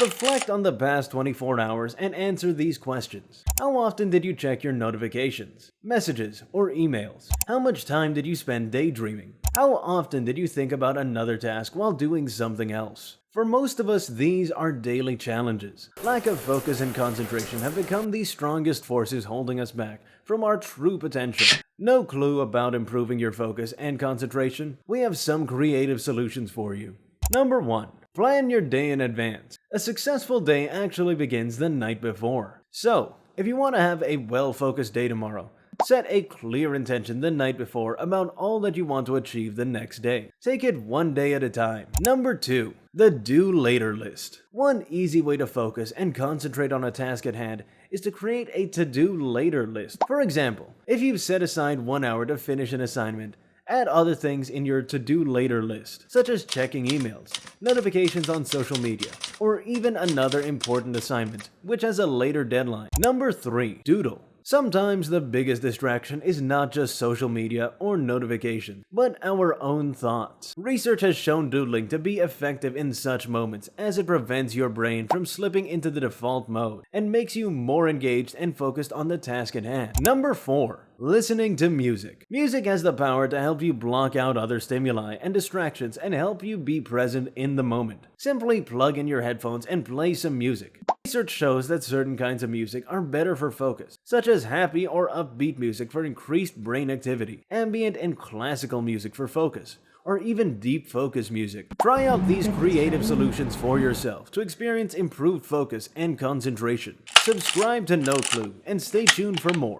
Reflect on the past 24 hours and answer these questions. How often did you check your notifications, messages, or emails? How much time did you spend daydreaming? How often did you think about another task while doing something else? For most of us, these are daily challenges. Lack of focus and concentration have become the strongest forces holding us back from our true potential. No clue about improving your focus and concentration? We have some creative solutions for you. Number 1. Plan your day in advance. A successful day actually begins the night before. So, if you want to have a well-focused day tomorrow, set a clear intention the night before about all that you want to achieve the next day. Take it one day at a time. Number 2. The do later list. One easy way to focus and concentrate on a task at hand is to create a to-do later list. For example, if you've set aside 1 hour to finish an assignment, add other things in your to-do later list, such as checking emails, notifications on social media, or even another important assignment, which has a later deadline. Number 3. Doodle. Sometimes the biggest distraction is not just social media or notifications, but our own thoughts. Research has shown doodling to be effective in such moments as it prevents your brain from slipping into the default mode and makes you more engaged and focused on the task at hand. Number 4. Listening to music. Music has the power to help you block out other stimuli and distractions and help you be present in the moment. Simply plug in your headphones and play some music. Research shows that certain kinds of music are better for focus, such as happy or upbeat music for increased brain activity, ambient and classical music for focus, or even deep focus music. Try out these creative solutions for yourself to experience improved focus and concentration. Subscribe to No Clue and stay tuned for more.